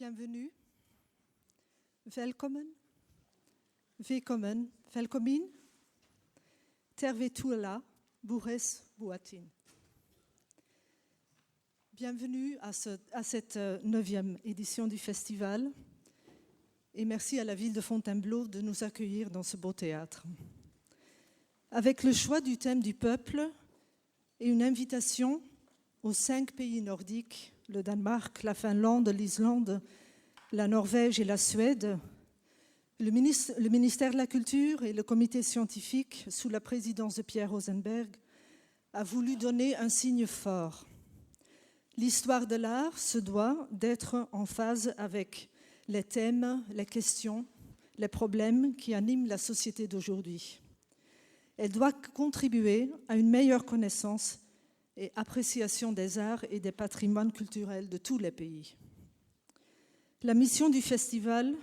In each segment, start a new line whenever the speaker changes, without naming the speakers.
Bienvenue. Velkommen. Willkommen. Velkomin. Tervetuloa. Bourres Boatin. Bienvenue à cette 9e édition du festival et merci à la ville de Fontainebleau de nous accueillir dans ce beau théâtre. Avec le choix du thème du peuple et une invitation aux 5 pays nordiques, le Danemark, la Finlande, l'Islande, la Norvège et la Suède, le ministère de la Culture et le comité scientifique, sous la présidence de Pierre Rosenberg, a voulu donner un signe fort. L'histoire de l'art se doit d'être en phase avec les thèmes, les questions, les problèmes qui animent la société d'aujourd'hui. Elle doit contribuer à une meilleure connaissance et appréciation des arts et des patrimoines culturels de tous les pays. La mission du festival,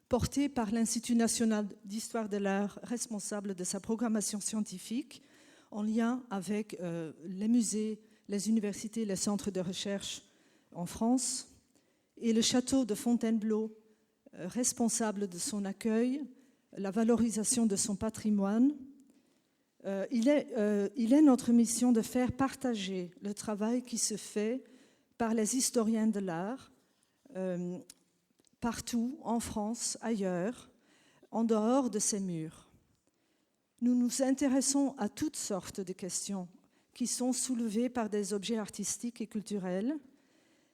portée par l'Institut national d'histoire de l'art, responsable de sa programmation scientifique, en lien avec les musées, les universités, les centres de recherche en France, et le château de Fontainebleau, responsable de son accueil, la valorisation de son patrimoine. Il est notre mission de faire partager le travail qui se fait par les historiens de l'art, partout, en France, ailleurs, en dehors de ces murs. Nous nous intéressons à toutes sortes de questions qui sont soulevées par des objets artistiques et culturels,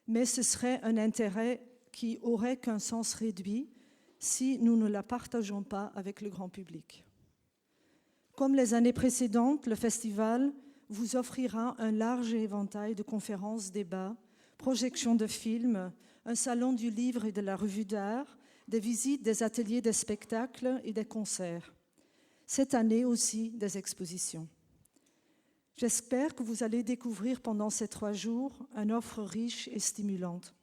mais ce serait un intérêt qui aurait qu'un sens réduit si nous ne la partageons pas avec le grand public. Comme les années précédentes, le festival vous offrira un large éventail de conférences, débats, projections de films, un salon du livre et de la revue d'art, des visites, des ateliers, des spectacles et des concerts. Cette année aussi, des expositions. J'espère que vous allez découvrir pendant ces 3 jours une offre riche et stimulante.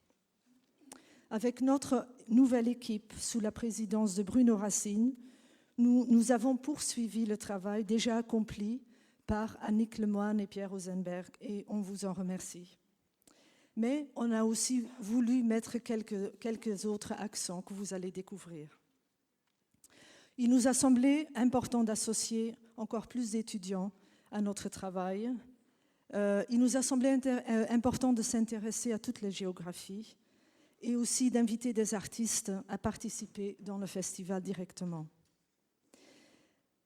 Avec notre nouvelle équipe, sous la présidence de Bruno Racine, nous avons poursuivi le travail déjà accompli par Annick Lemoine et Pierre Rosenberg, et on vous en remercie. Mais on a aussi voulu mettre quelques autres accents que vous allez découvrir. Il nous a semblé important d'associer encore plus d'étudiants à notre travail. Il nous a semblé important de s'intéresser à toutes les géographies et aussi d'inviter des artistes à participer dans le festival directement.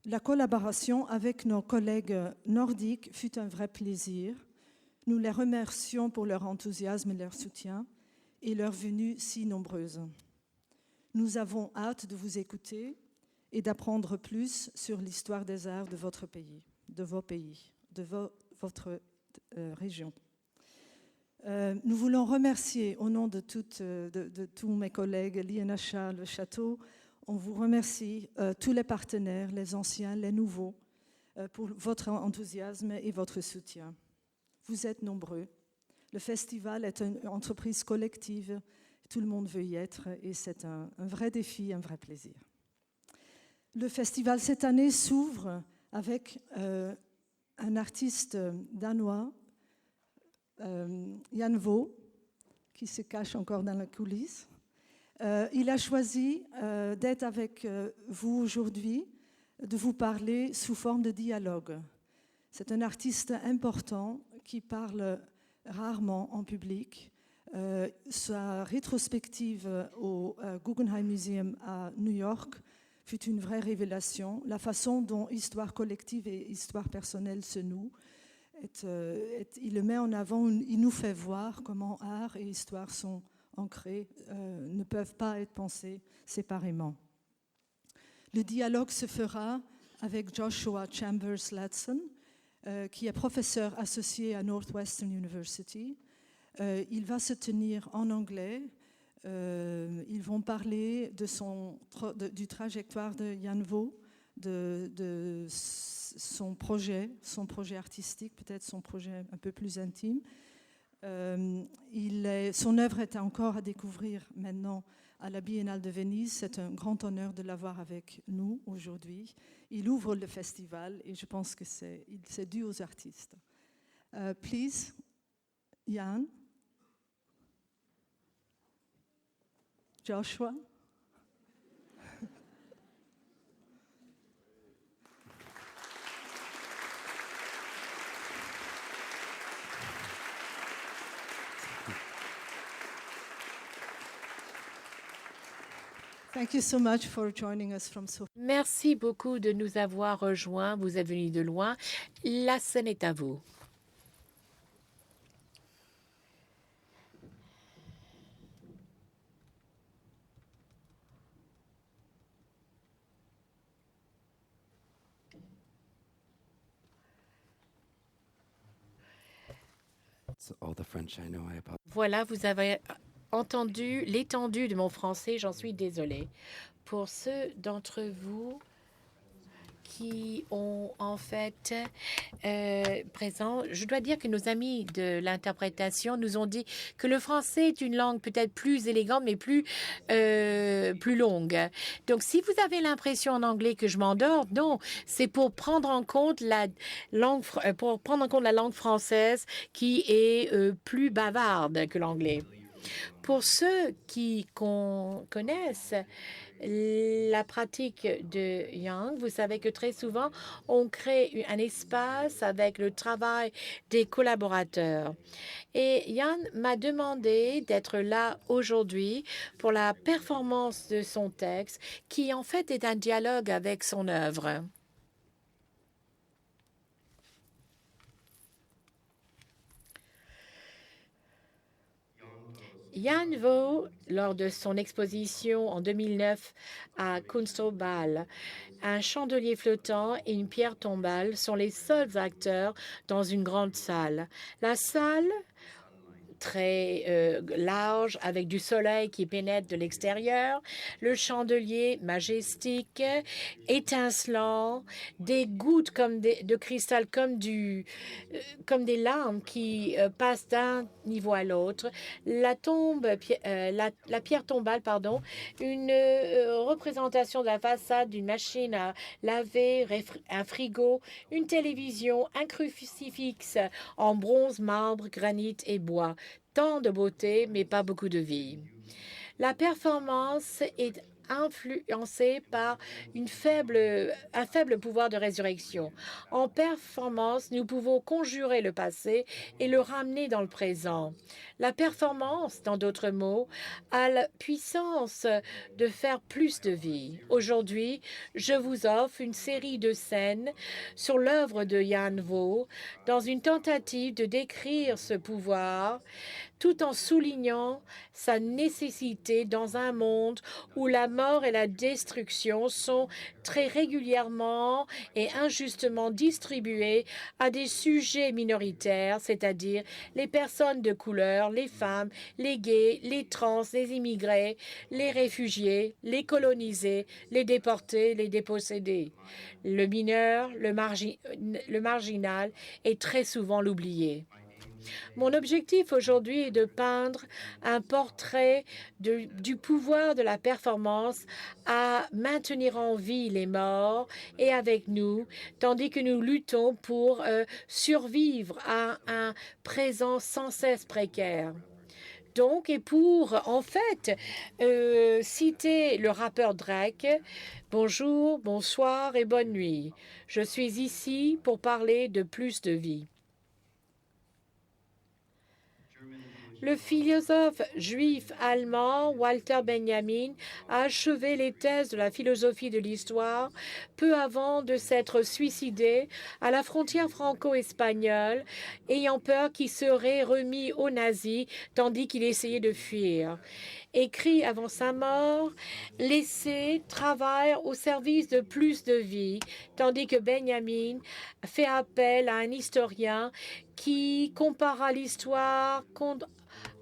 La collaboration avec nos collègues nordiques fut un vrai plaisir. Nous les remercions pour leur enthousiasme et leur soutien et leur venue si nombreuse. Nous avons hâte de vous écouter et d'apprendre plus sur l'histoire des arts de votre pays, de vos pays, de votre région. Nous voulons remercier au nom de tous mes collègues, l'INHA, le château. On vous remercie, tous les partenaires, les anciens, les nouveaux, pour votre enthousiasme et votre soutien. Vous êtes nombreux. Le festival est une entreprise collective. Tout le monde veut y être et c'est un vrai défi, un vrai plaisir. Le festival cette année s'ouvre avec un artiste danois, Jan Vaux, qui se cache encore dans la coulisse. Il a choisi d'être avec vous aujourd'hui, de vous parler sous forme de dialogue. C'est un artiste important qui parle rarement en public. Sa rétrospective au Guggenheim Museum à New York fut une vraie révélation. La façon dont histoire collective et histoire personnelle se nouent, il le met en avant, il nous fait voir comment art et histoire sont ancrés, ne peuvent pas être pensés séparément. Le dialogue se fera avec Joshua Chambers-Ladson, qui est professeur associé à Northwestern University. Il va se tenir en anglais. Ils vont parler du trajectoire de Jan Vaux, de son projet artistique, peut-être son projet un peu plus intime. Son œuvre est encore à découvrir maintenant à la Biennale de Venise. C'est un grand honneur de l'avoir avec nous aujourd'hui. Il ouvre le festival et je pense que c'est dû aux artistes. Please, Jan. Joshua. Thank you so much for joining us from so.
Merci beaucoup de nous avoir rejoints. Vous êtes venus de loin. La scène est à vous. Voilà, vous avez entendu l'étendue de mon français, j'en suis désolée. Pour ceux d'entre vous qui ont en fait présent, je dois dire que nos amis de l'interprétation nous ont dit que le français est une langue peut-être plus élégante mais plus longue. Donc si vous avez l'impression en anglais que je m'endors, non, c'est pour prendre en compte la langue française qui est plus bavarde que l'anglais. Pour ceux qui connaissent la pratique de Yang, vous savez que très souvent, on crée un espace avec le travail des collaborateurs. Et Yann m'a demandé d'être là aujourd'hui pour la performance de son texte, qui en fait est un dialogue avec son œuvre. Jan Vo, lors de son exposition en 2009 à Kunstobal, un chandelier flottant et une pierre tombale sont les seuls acteurs dans une grande salle. La salle, très large, avec du soleil qui pénètre de l'extérieur, le chandelier majestique, étincelant, des gouttes de cristal comme des larmes qui passent d'un niveau à l'autre, la pierre tombale, une représentation de la façade d'une machine à laver, un frigo, une télévision, un crucifix en bronze, marbre, granit et bois. Tant de beauté, mais pas beaucoup de vie. La performance est influencée par un faible pouvoir de résurrection. En performance, nous pouvons conjurer le passé et le ramener dans le présent. La performance, dans d'autres mots, a la puissance de faire plus de vie. Aujourd'hui, je vous offre une série de scènes sur l'œuvre de Jan Vo dans une tentative de décrire ce pouvoir tout en soulignant sa nécessité dans un monde où la mort et la destruction sont très régulièrement et injustement distribuées à des sujets minoritaires, c'est-à-dire les personnes de couleur, les femmes, les gays, les trans, les immigrés, les réfugiés, les colonisés, les déportés, les dépossédés. Le mineur, le marginal est très souvent l'oublié. Mon objectif aujourd'hui est de peindre un portrait du pouvoir de la performance à maintenir en vie les morts et avec nous, tandis que nous luttons pour survivre à un présent sans cesse précaire. Donc, et pour, en fait, citer le rappeur Drake, bonjour, bonsoir et bonne nuit. Je suis ici pour parler de plus de vie. Le philosophe juif allemand Walter Benjamin a achevé les thèses de la philosophie de l'histoire peu avant de s'être suicidé à la frontière franco-espagnole, ayant peur qu'il serait remis aux nazis tandis qu'il essayait de fuir. Écrit avant sa mort, l'essai travaille au service de plus de vie, tandis que Benjamin fait appel à un historien qui compara l'histoire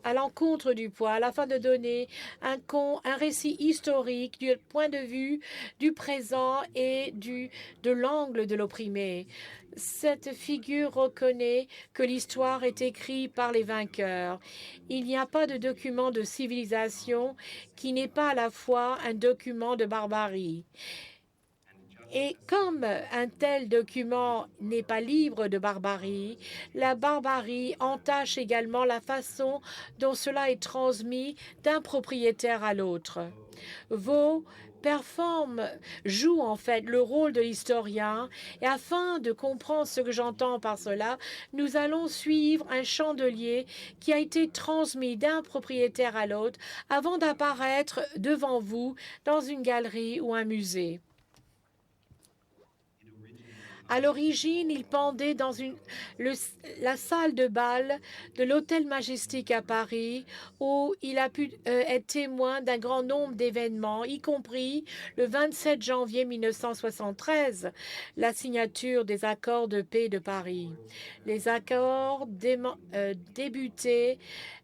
à l'encontre du poil afin de donner un récit historique du point de vue du présent et de l'angle de l'opprimé. Cette figure reconnaît que l'histoire est écrite par les vainqueurs. Il n'y a pas de document de civilisation qui n'est pas à la fois un document de barbarie. Et comme un tel document n'est pas libre de barbarie, la barbarie entache également la façon dont cela est transmis d'un propriétaire à l'autre. Vaux joue en fait le rôle de l'historien et afin de comprendre ce que j'entends par cela, nous allons suivre un chandelier qui a été transmis d'un propriétaire à l'autre avant d'apparaître devant vous dans une galerie ou un musée. À l'origine, il pendait dans la salle de bal de l'Hôtel Majestic à Paris, où il a pu être témoin d'un grand nombre d'événements, y compris le 27 janvier 1973, la signature des accords de paix de Paris. Les accords débutaient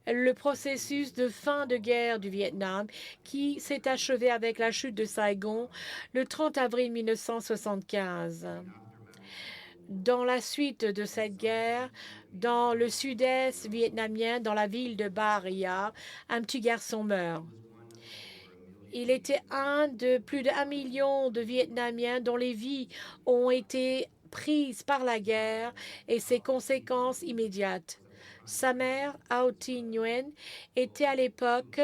le processus de fin de guerre du Vietnam qui s'est achevé avec la chute de Saigon le 30 avril 1975. Dans la suite de cette guerre, dans le sud-est vietnamien, dans la ville de Ba Ria, un petit garçon meurt. Il était un de plus d'1 million de Vietnamiens dont les vies ont été prises par la guerre et ses conséquences immédiates. Sa mère, Ao Thi Nguyen, était à l'époque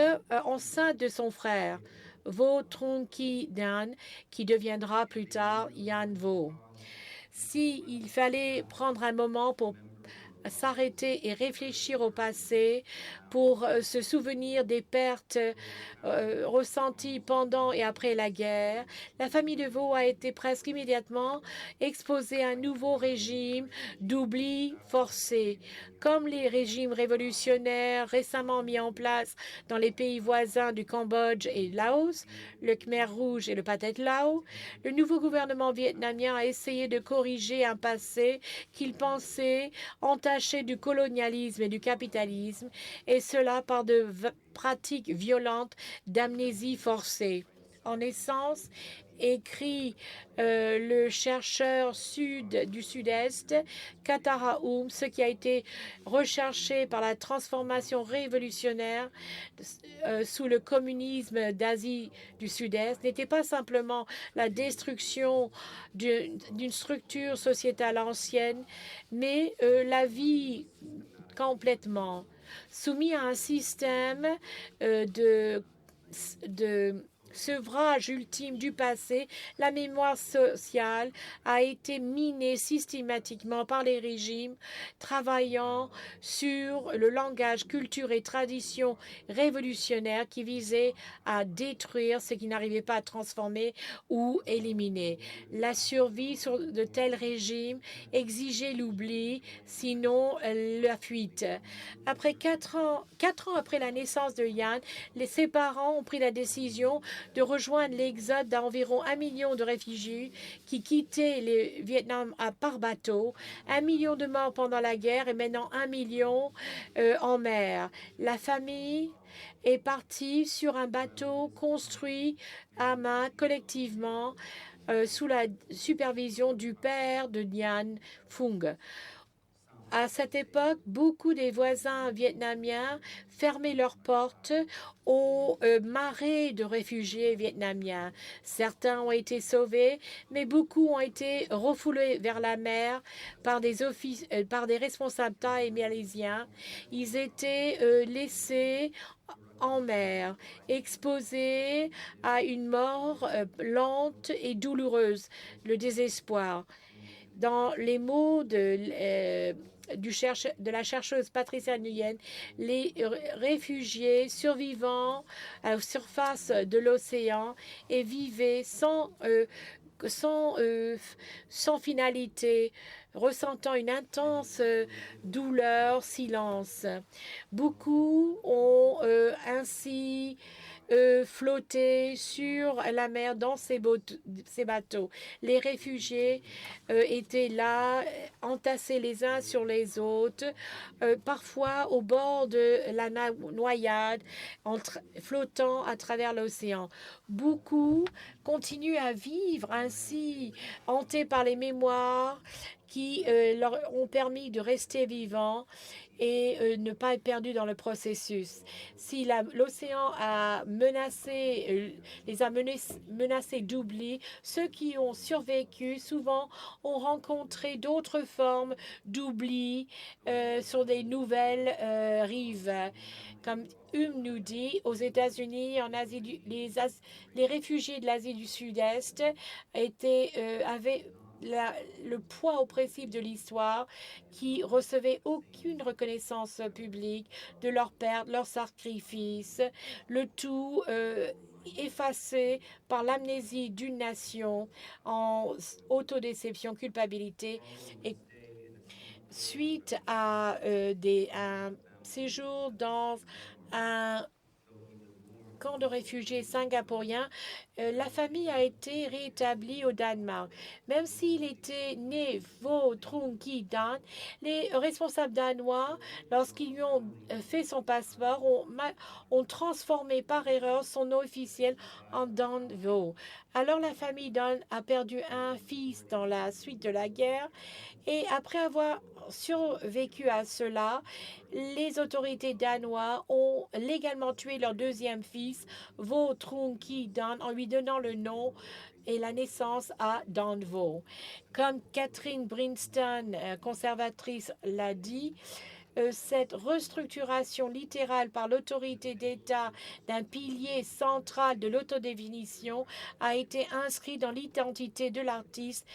enceinte de son frère, Vo Trung Ki Dan, qui deviendra plus tard Yan Vo. S'il fallait prendre un moment pour s'arrêter et réfléchir au passé, pour se souvenir des pertes ressenties pendant et après la guerre, la famille de Vo a été presque immédiatement exposée à un nouveau régime d'oubli forcé. Comme les régimes révolutionnaires récemment mis en place dans les pays voisins du Cambodge et Laos, le Khmer Rouge et le Pathet Lao, le nouveau gouvernement vietnamien a essayé de corriger un passé qu'il pensait entaché du colonialisme et du capitalisme, et cela par de pratiques violentes d'amnésie forcée. En essence, écrit le chercheur du Sud-Est, Katara Aum, ce qui a été recherché par la transformation révolutionnaire sous le communisme d'Asie du Sud-Est n'était pas simplement la destruction d'une structure sociétale ancienne, mais la vie complètement soumis à un système de sevrage ultime du passé, la mémoire sociale a été minée systématiquement par les régimes travaillant sur le langage, culture et tradition révolutionnaire qui visaient à détruire ce qui n'arrivait pas à transformer ou éliminer. La survie sur de tels régimes exigeait l'oubli, sinon la fuite. Après 4 ans après la naissance de Yan, ses parents ont pris la décision de rejoindre l'exode d'environ 1 million de réfugiés qui quittaient le Vietnam par bateau, 1 million de morts pendant la guerre et maintenant 1 million en mer. La famille est partie sur un bateau construit à main collectivement sous la supervision du père de Nguyen Phuong. À cette époque, beaucoup des voisins vietnamiens fermaient leurs portes aux marées de réfugiés vietnamiens. Certains ont été sauvés, mais beaucoup ont été refoulés vers la mer par des responsables thaïs et malaisiens. Ils étaient laissés en mer, exposés à une mort lente et douloureuse, le désespoir. Dans les mots de la chercheuse Patricia Nguyen, les réfugiés survivants à la surface de l'océan et vivaient sans finalité, ressentant une intense douleur, silence. Beaucoup ont ainsi flotté sur la mer dans ces bateaux. Les réfugiés étaient là, entassés les uns sur les autres, parfois au bord de la noyade, flottant à travers l'océan. Beaucoup continuent à vivre ainsi, hantés par les mémoires qui leur ont permis de rester vivants et ne pas être perdus dans le processus. Si l'océan a les a menacés d'oubli, ceux qui ont survécu souvent ont rencontré d'autres formes d'oubli sur des nouvelles rives. Comme nous dit, aux États-Unis, en Asie, les réfugiés de l'Asie du Sud-Est avaient le poids oppressif de l'histoire, qui recevaient aucune reconnaissance publique de leur perte, leur sacrifice, le tout effacé par l'amnésie d'une nation en autodéception, culpabilité, et suite à un séjour dans un camp de réfugiés singapouriens, la famille a été rétablie au Danemark. Même s'il était né Vo Trung Ki Dan, les responsables danois, lorsqu'ils lui ont fait son passeport, ont transformé par erreur son nom officiel en Dan Vo. Alors la famille Dan a perdu un fils dans la suite de la guerre, et après avoir survécu à cela, les autorités danoises ont légalement tué leur deuxième fils, Vo Trung Ki Dan, en lui donnant le nom et la naissance à Dan Vo. Comme Catherine Brinston, conservatrice, l'a dit, cette restructuration littérale par l'autorité d'État d'un pilier central de l'autodéfinition a été inscrit dans l'identité de l'artiste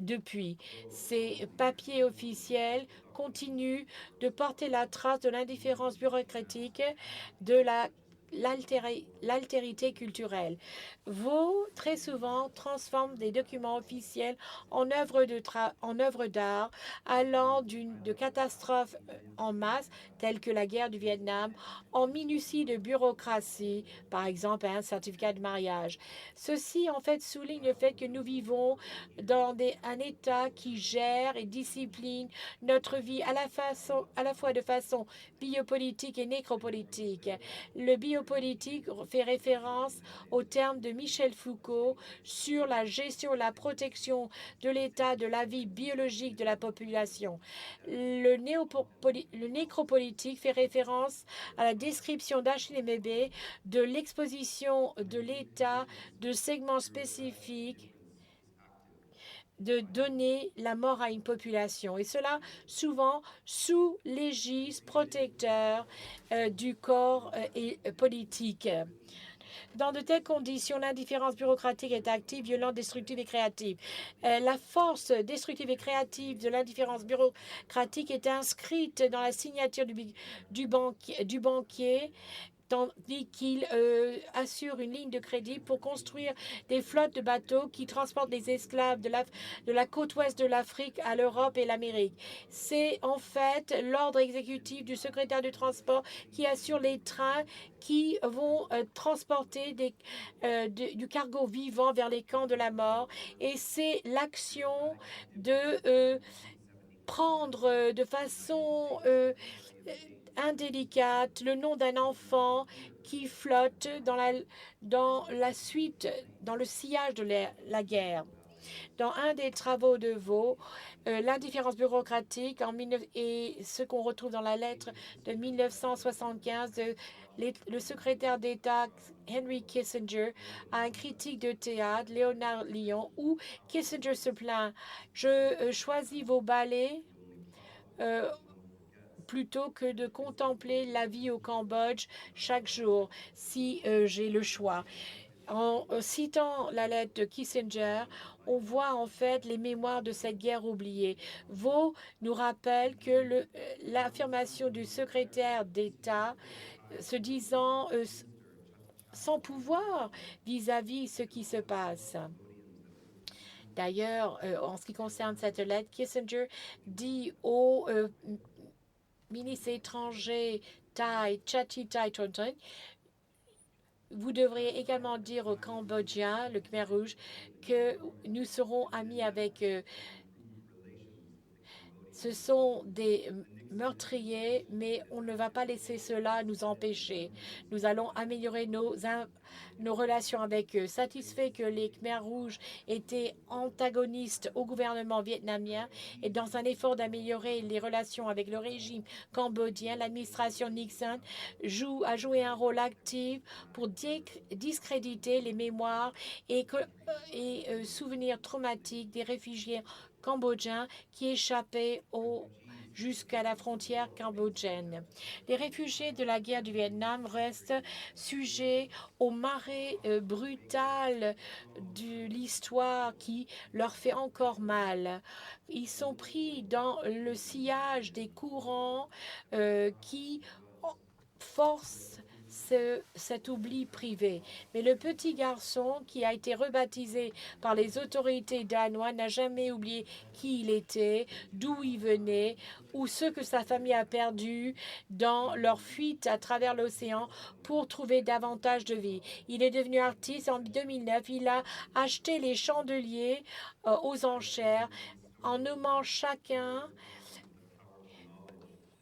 depuis. Ces papiers officiels continuent de porter la trace de l'indifférence bureaucratique, de l'altérité culturelle. Vaux, très souvent, transforme des documents officiels en œuvres d'art, allant de catastrophes en masse, telles que la guerre du Vietnam, en minutie de bureaucratie, par exemple un certificat de mariage. Ceci, en fait, souligne le fait que nous vivons dans un État qui gère et discipline notre vie à la fois de façon biopolitique et nécropolitique. Le biopolitique fait référence au terme de Michel Foucault sur la gestion et la protection de l'état de la vie biologique de la population. Le nécropolitique fait référence à la description d'H&MB de l'exposition de l'état de segments spécifiques de donner la mort à une population, et cela souvent sous l'égide protecteur du corps politique. Dans de telles conditions, l'indifférence bureaucratique est active, violente, destructive et créative. La force destructive et créative de l'indifférence bureaucratique est inscrite dans la signature du banquier, tandis qu'il assure une ligne de crédit pour construire des flottes de bateaux qui transportent des esclaves de la côte ouest de l'Afrique à l'Europe et l'Amérique. C'est en fait l'ordre exécutif du secrétaire du transport qui assure les trains qui vont transporter du cargo vivant vers les camps de la mort. Et c'est l'action de prendre de façon indélicate le nom d'un enfant qui flotte dans le sillage de la guerre. Dans un des travaux de Vaux, l'indifférence bureaucratique et ce qu'on retrouve dans la lettre de 1975 le secrétaire d'État Henry Kissinger à un critique de théâtre, Léonard Lyon, où Kissinger se plaint: je choisis vos ballets plutôt que de contempler la vie au Cambodge chaque jour, si j'ai le choix. En citant la lettre de Kissinger, on voit en fait les mémoires de cette guerre oubliée. Vaux nous rappelle que l'affirmation du secrétaire d'État se disant sans pouvoir vis-à-vis ce qui se passe. D'ailleurs, en ce qui concerne cette lettre, Kissinger dit au ministre étranger Thai Chatham Thonton: vous devriez également dire aux Cambodgiens, le Khmer Rouge, que nous serons amis avec eux. Ce sont des meurtrier, mais on ne va pas laisser cela nous empêcher. Nous allons améliorer nos relations avec eux. Satisfait que les Khmers rouges étaient antagonistes au gouvernement vietnamien et dans un effort d'améliorer les relations avec le régime cambodgien, l'administration Nixon a joué un rôle actif pour discréditer les mémoires et souvenirs traumatiques des réfugiés cambodgiens qui échappaient jusqu'à la frontière cambodgienne. Les réfugiés de la guerre du Vietnam restent sujets aux marées brutales de l'histoire qui leur fait encore mal. Ils sont pris dans le sillage des courants qui forcent cet oubli privé. Mais le petit garçon qui a été rebaptisé par les autorités danoises n'a jamais oublié qui il était, d'où il venait, ou ce que sa famille a perdu dans leur fuite à travers l'océan pour trouver davantage de vie. Il est devenu artiste en 2009. Il a acheté les chandeliers aux enchères en nommant chacun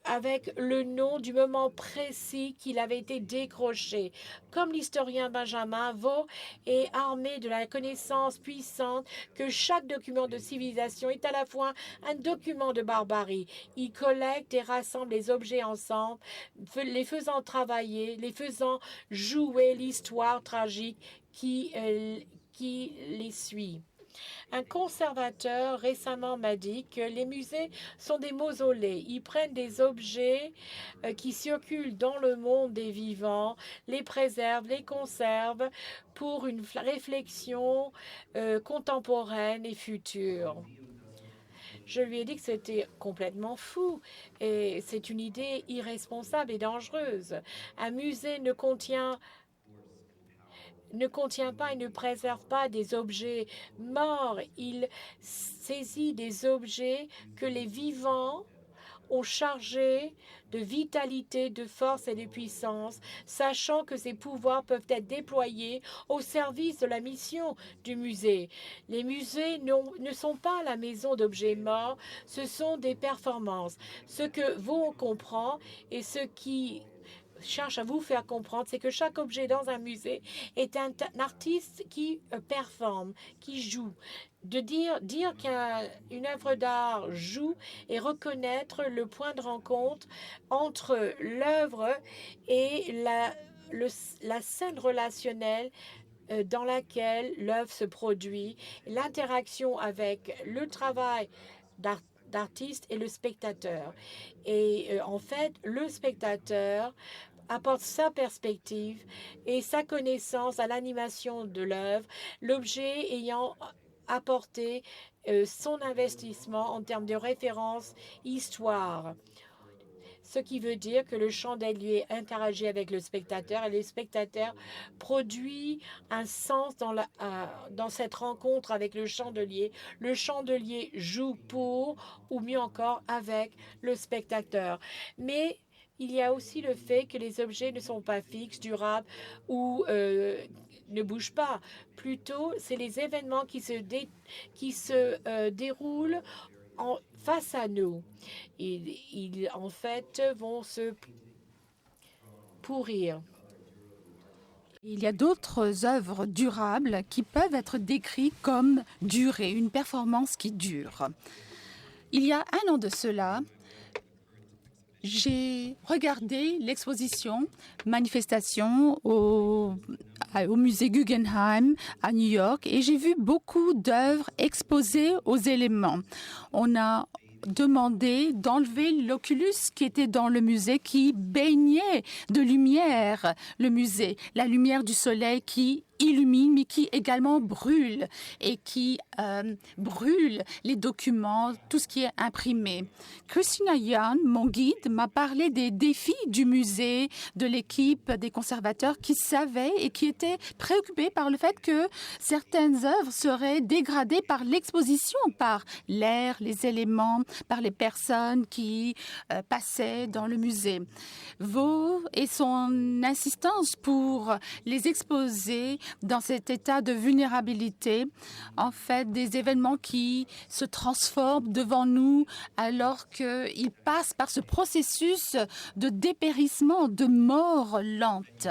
avec le nom du moment précis qu'il avait été décroché. Comme l'historien Benjamin, Vo est armé de la connaissance puissante que chaque document de civilisation est à la fois un document de barbarie. Il collecte et rassemble les objets ensemble, les faisant travailler, les faisant jouer l'histoire tragique qui les suit. Un conservateur récemment m'a dit que les musées sont des mausolées. Ils prennent des objets qui circulent dans le monde des vivants, les préservent, les conservent pour une réflexion contemporaine et future. Je lui ai dit que c'était complètement fou et c'est une idée irresponsable et dangereuse. Un musée ne contient pas et ne préserve pas des objets morts. Il saisit des objets que les vivants ont chargés de vitalité, de force et de puissance, sachant que ces pouvoirs peuvent être déployés au service de la mission du musée. Les musées ne sont pas la maison d'objets morts, ce sont des performances. Ce que Vo comprend et ce qui cherche à vous faire comprendre, c'est que chaque objet dans un musée est un artiste qui performe, qui joue. De dire qu'une œuvre d'art joue et reconnaître le point de rencontre entre l'œuvre et la scène relationnelle dans laquelle l'œuvre se produit, l'interaction avec le travail d'artiste et le spectateur. Et en fait, le spectateur apporte sa perspective et sa connaissance à l'animation de l'œuvre, l'objet ayant apporté son investissement en termes de référence histoire. Ce qui veut dire que le chandelier interagit avec le spectateur et le spectateur produit un sens dans cette rencontre avec le chandelier. Le chandelier joue pour, ou mieux encore, avec le spectateur. Mais il y a aussi le fait que les objets ne sont pas fixes, durables ou ne bougent pas. Plutôt, c'est les événements qui se déroulent face à nous. Ils, en fait, vont se pourrir.
Il y a d'autres œuvres durables qui peuvent être décrites comme durée, une performance qui dure. Il y a un an de cela, j'ai regardé l'exposition Manifestation au musée Guggenheim à New York et j'ai vu beaucoup d'œuvres exposées aux éléments. On a demandé d'enlever l'oculus qui était dans le musée, qui baignait de lumière le musée, la lumière du soleil qui illumine, mais qui également brûle et qui brûle les documents, tout ce qui est imprimé. Christina Young, mon guide, m'a parlé des défis du musée, de l'équipe des conservateurs qui savaient et qui étaient préoccupés par le fait que certaines œuvres seraient dégradées par l'exposition, par l'air, les éléments, par les personnes qui passaient dans le musée. Vo et son insistance pour les exposer dans cet état de vulnérabilité, en fait, des événements qui se transforment devant nous alors qu'ils passent par ce processus de dépérissement, de mort lente.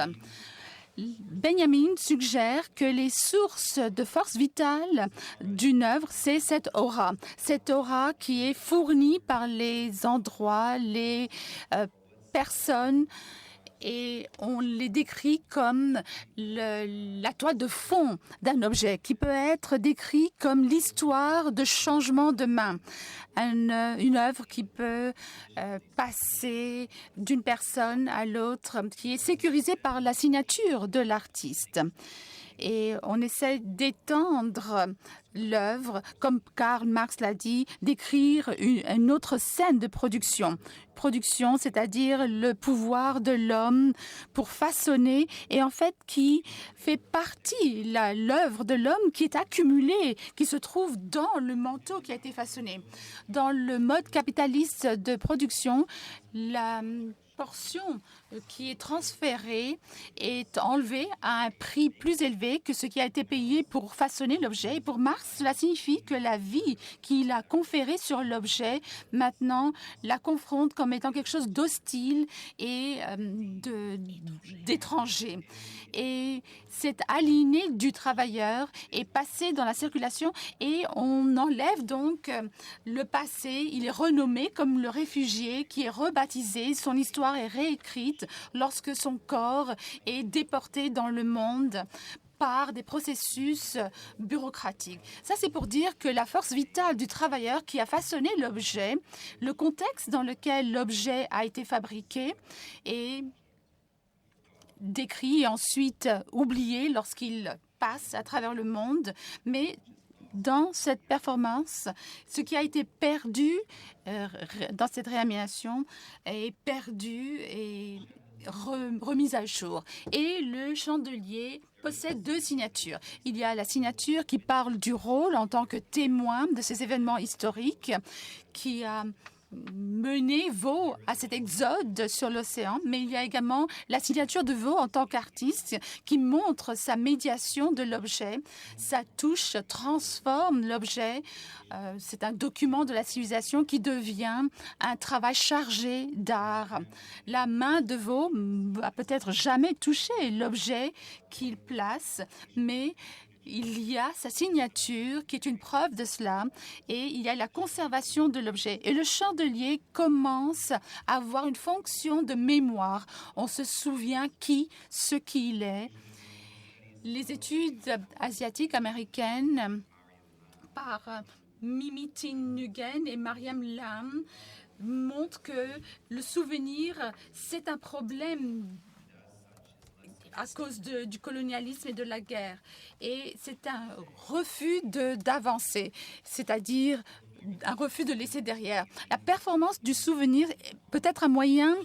Benjamin suggère que les sources de force vitale d'une œuvre, c'est cette aura qui est fournie par les endroits, les personnes, et on les décrit comme la toile de fond d'un objet, qui peut être décrit comme l'histoire de changement de main. Une œuvre qui peut passer d'une personne à l'autre, qui est sécurisée par la signature de l'artiste. Et on essaie d'étendre l'œuvre, comme Karl Marx l'a dit, d'écrire une autre scène de production. Production, c'est-à-dire le pouvoir de l'homme pour façonner, et en fait qui fait partie, l'œuvre de l'homme qui est accumulée, qui se trouve dans le manteau qui a été façonné. Dans le mode capitaliste de production, la portion qui est transférée est enlevée à un prix plus élevé que ce qui a été payé pour façonner l'objet. Et pour Marx, cela signifie que la vie qu'il a conférée sur l'objet, maintenant, la confronte comme étant quelque chose d'hostile et d'étranger. Et cette aliéné du travailleur est passé dans la circulation et on enlève donc le passé. Il est renommé comme le réfugié qui est rebaptisé. Son histoire est réécrite lorsque son corps est déporté dans le monde par des processus bureaucratiques. Ça, c'est pour dire que la force vitale du travailleur qui a façonné l'objet, le contexte dans lequel l'objet a été fabriqué est décrit et ensuite oublié lorsqu'il passe à travers le monde, mais dans cette performance, ce qui a été perdu dans cette réanimation est perdu et remise à jour. Et le chandelier possède deux signatures. Il y a la signature qui parle du rôle en tant que témoin de ces événements historiques qui a mené Vaux à cet exode sur l'océan, mais il y a également la signature de Vaux en tant qu'artiste qui montre sa médiation de l'objet. Sa touche transforme l'objet. C'est un document de la civilisation qui devient un travail chargé d'art. La main de Vaux a peut-être jamais touché l'objet qu'il place, mais il y a sa signature qui est une preuve de cela et il y a la conservation de l'objet. Et le chandelier commence à avoir une fonction de mémoire. On se souvient ce qu'il est. Les études asiatiques américaines par Mimi Tin Nguyen et Mariam Lam montrent que le souvenir, c'est un problème à cause du colonialisme et de la guerre. Et c'est un refus d'avancer, c'est-à-dire un refus de laisser derrière. La performance du souvenir peut être un moyen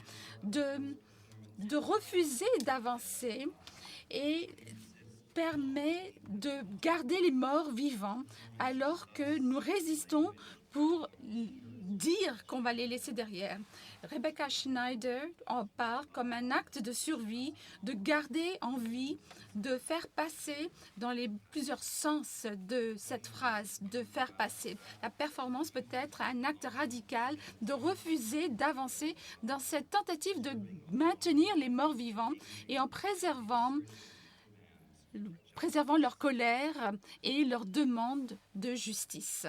de refuser d'avancer et permet de garder les morts vivants alors que nous résistons pour dire qu'on va les laisser derrière. Rebecca Schneider en parle comme un acte de survie, de garder en vie, de faire passer dans les plusieurs sens de cette phrase, de faire passer. La performance peut être un acte radical de refuser d'avancer dans cette tentative de maintenir les morts vivants et en préservant leur colère et leur demande de justice.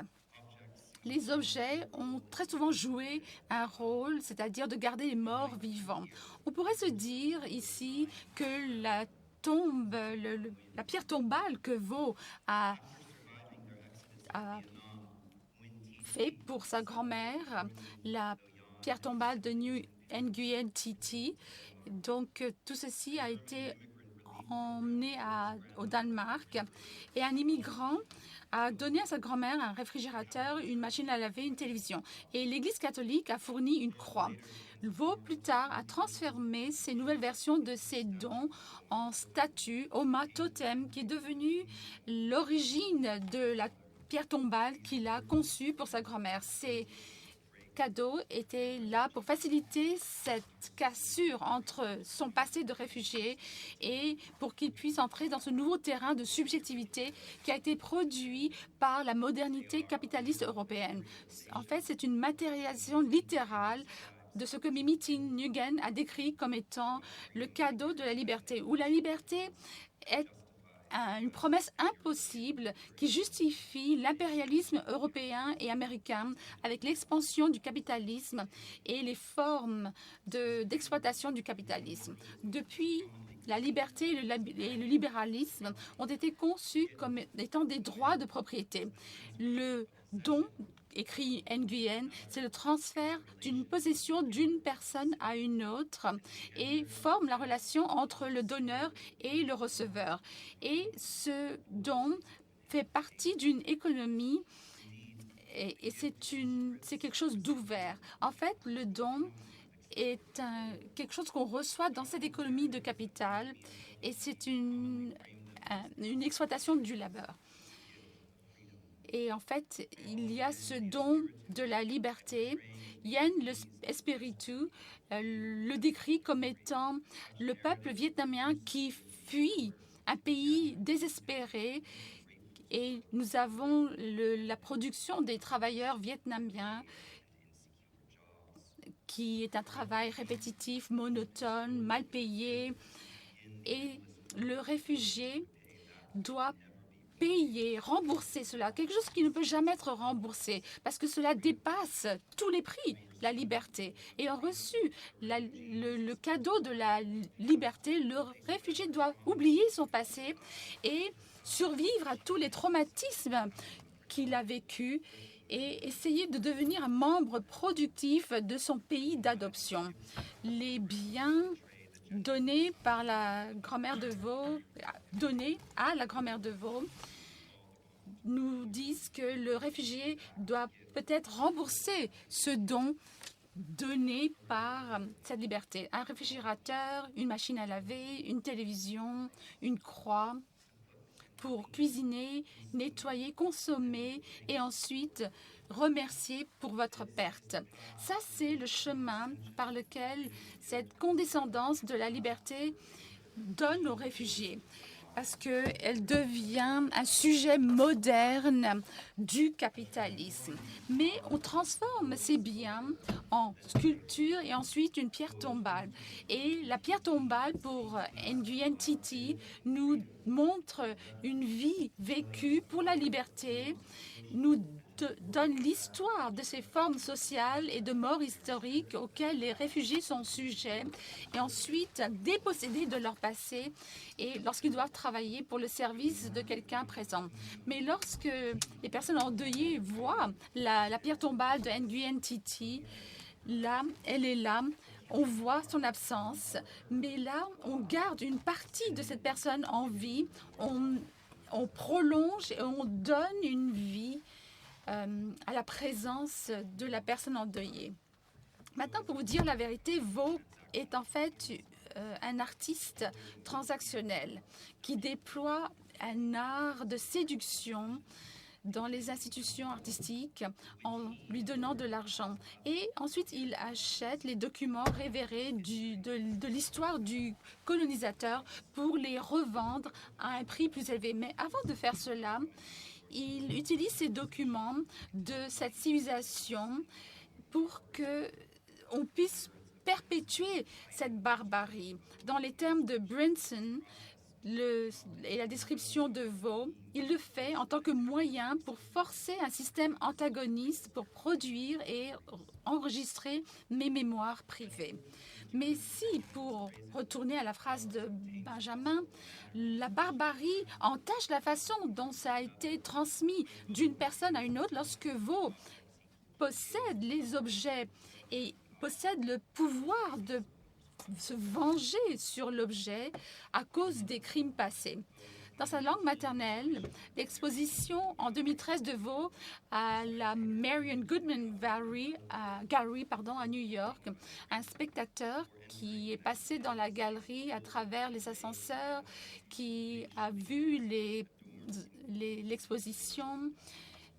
Les objets ont très souvent joué un rôle, c'est-à-dire de garder les morts vivants. On pourrait se dire ici que la pierre tombale que Vaux a fait pour sa grand-mère, la pierre tombale de Nguyen Thi Thi, donc tout ceci a été emmené au Danemark et un immigrant a donné à sa grand-mère un réfrigérateur, une machine à laver, une télévision. Et l'Église catholique a fourni une croix. Vaux, plus tard, a transformé ces nouvelles versions de ses dons en statue, Oma Totem, qui est devenue l'origine de la pierre tombale qu'il a conçue pour sa grand-mère. C'est cadeau était là pour faciliter cette cassure entre son passé de réfugié et pour qu'il puisse entrer dans ce nouveau terrain de subjectivité qui a été produit par la modernité capitaliste européenne. En fait, c'est une matérialisation littérale de ce que Mimi Nguyen a décrit comme étant le cadeau de la liberté, où la liberté est une promesse impossible qui justifie l'impérialisme européen et américain avec l'expansion du capitalisme et les formes d'exploitation du capitalisme. Depuis, la liberté et le libéralisme ont été conçus comme étant des droits de propriété. Le don, écrit Nguyen, c'est le transfert d'une possession d'une personne à une autre et forme la relation entre le donneur et le receveur. Et ce don fait partie d'une économie et c'est quelque chose d'ouvert. En fait, le don est quelque chose qu'on reçoit dans cette économie de capital et c'est une exploitation du labeur. Et en fait, il y a ce don de la liberté. Yen Espiritu le décrit comme étant le peuple vietnamien qui fuit un pays désespéré. Et nous avons la production des travailleurs vietnamiens qui est un travail répétitif, monotone, mal payé. Et le réfugié doit payer, rembourser cela, quelque chose qui ne peut jamais être remboursé parce que cela dépasse tous les prix, la liberté. Ayant reçu le cadeau de la liberté, le réfugié doit oublier son passé et survivre à tous les traumatismes qu'il a vécus et essayer de devenir un membre productif de son pays d'adoption. Les biens donnés par la grand-mère de Vaux, donnés à la grand-mère de Vaux, nous disent que le réfugié doit peut-être rembourser ce don donné par cette liberté. Un réfrigérateur, une machine à laver, une télévision, une croix pour cuisiner, nettoyer, consommer et ensuite remercier pour votre perte. Ça, c'est le chemin par lequel cette condescendance de la liberté donne aux réfugiés parce qu'elle devient un sujet moderne du capitalisme. Mais on transforme ces biens en sculpture et ensuite une pierre tombale. Et la pierre tombale pour Nguyen Thi Thi nous montre une vie vécue pour la liberté, nous donne l'histoire de ces formes sociales et de morts historiques auxquelles les réfugiés sont sujets et ensuite dépossédés de leur passé et lorsqu'ils doivent travailler pour le service de quelqu'un présent. Mais lorsque les personnes endeuillées voient la pierre tombale de Nguyen Thi Thi, là, elle est là. On voit son absence, mais là, on garde une partie de cette personne en vie, on prolonge et on donne une vie à la présence de la personne endeuillée. Maintenant, pour vous dire la vérité, Vaux est en fait un artiste transactionnel qui déploie un art de séduction dans les institutions artistiques en lui donnant de l'argent. Et ensuite, il achète les documents révérés de l'histoire du colonisateur pour les revendre à un prix plus élevé. Mais avant de faire cela, il utilise ces documents de cette civilisation pour qu'on puisse perpétuer cette barbarie. Dans les termes de Brinson et la description de Vaux, il le fait en tant que moyen pour forcer un système antagoniste pour produire et enregistrer mes mémoires privées. Mais si, pour retourner à la phrase de Benjamin, la barbarie entache la façon dont ça a été transmis d'une personne à une autre, lorsque Vaux possède les objets et possède le pouvoir de se venger sur l'objet à cause des crimes passés. Dans sa langue maternelle, l'exposition en 2013 de Vaux à la Marion Goodman Gallery à New York, un spectateur qui est passé dans la galerie à travers les ascenseurs, qui a vu l'exposition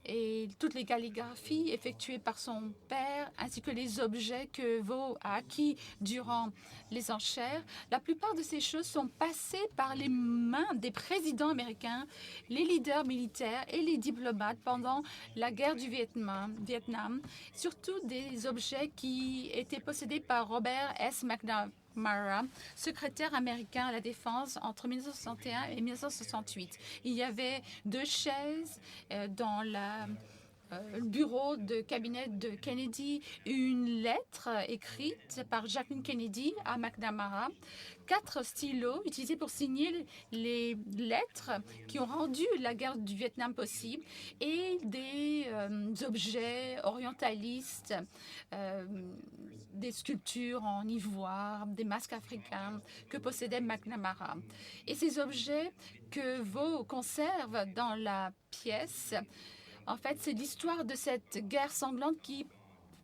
et toutes les calligraphies effectuées par son père, ainsi que les objets que Vaux a acquis durant les enchères. La plupart de ces choses sont passées par les mains des présidents américains, les leaders militaires et les diplomates pendant la guerre du Vietnam, surtout des objets qui étaient possédés par Robert S. McNamara, secrétaire américain à la Défense entre 1961 et 1968. Il y avait 2 chaises dans le bureau de cabinet de Kennedy, une lettre écrite par Jacqueline Kennedy à McNamara, 4 stylos utilisés pour signer les lettres qui ont rendu la guerre du Vietnam possible et des objets orientalistes, des sculptures en ivoire, des masques africains que possédait McNamara. Et ces objets que Vaux conserve dans la pièce, en fait, c'est l'histoire de cette guerre sanglante qui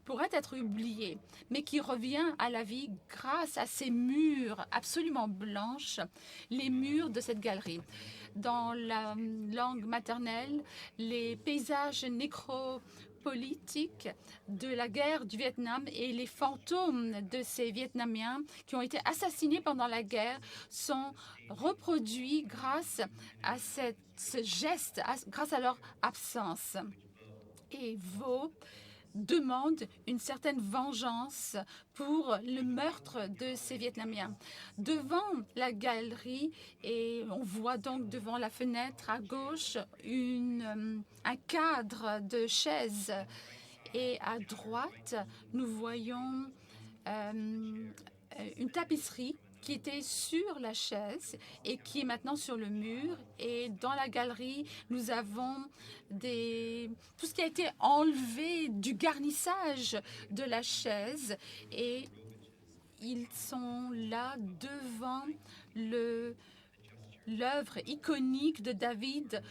pourrait être oubliée, mais qui revient à la vie grâce à ces murs absolument blanches, les murs de cette galerie. Dans la langue maternelle, les paysages nécropolitiques de la guerre du Vietnam et les fantômes de ces Vietnamiens qui ont été assassinés pendant la guerre sont reproduits grâce à ce geste, grâce à leur absence. Et Vaux demande une certaine vengeance pour le meurtre de ces Vietnamiens. Devant la galerie, et on voit donc devant la fenêtre à gauche un cadre de chaises. Et à droite, nous voyons une tapisserie qui était sur la chaise et qui est maintenant sur le mur. Et dans la galerie, nous avons tout ce qui a été enlevé du garnissage de la chaise. Et ils sont là devant l'œuvre iconique de David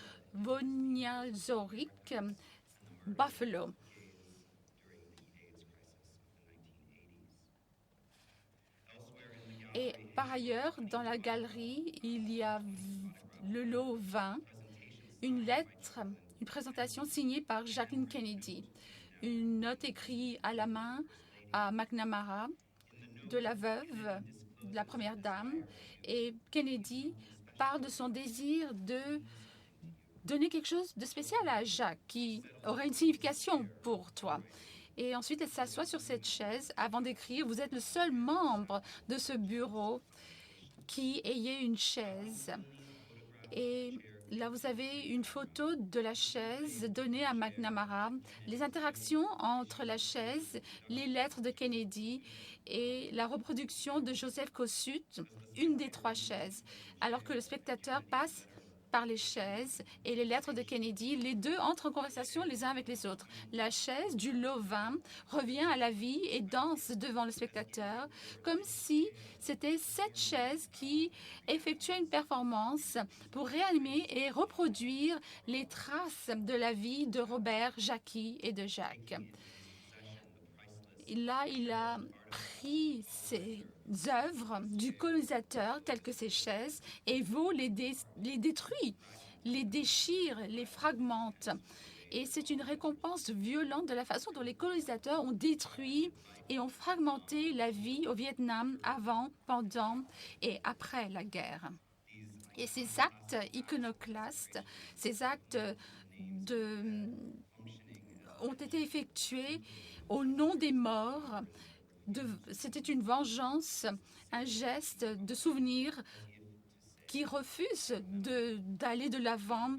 Wojnarowicz, Buffalo. Et par ailleurs, dans la galerie, il y a le lot 20, une lettre, une présentation signée par Jacqueline Kennedy, une note écrite à la main à McNamara de la veuve de la première dame. Et Kennedy parle de son désir de donner quelque chose de spécial à Jacques qui aurait une signification pour toi. Et ensuite, elle s'assoit sur cette chaise avant d'écrire « Vous êtes le seul membre de ce bureau qui ayez une chaise. » Et là, vous avez une photo de la chaise donnée à McNamara, les interactions entre la chaise, les lettres de Kennedy et la reproduction de Joseph Kossuth, une des 3 chaises, alors que le spectateur passe par les chaises et les lettres de Kennedy, les deux entrent en conversation les uns avec les autres. La chaise du lot 20 revient à la vie et danse devant le spectateur, comme si c'était cette chaise qui effectuait une performance pour réanimer et reproduire les traces de la vie de Robert, Jackie et de Jacques. Là, il a pris ces œuvres du colonisateur, telles que ces chaises, et Vaux les détruit, les déchire, les fragmente. Et c'est une récompense violente de la façon dont les colonisateurs ont détruit et ont fragmenté la vie au Vietnam avant, pendant et après la guerre. Et ces actes iconoclastes, ces actes ont été effectués au nom des morts. C'était une vengeance, un geste de souvenir qui refuse d'aller de l'avant,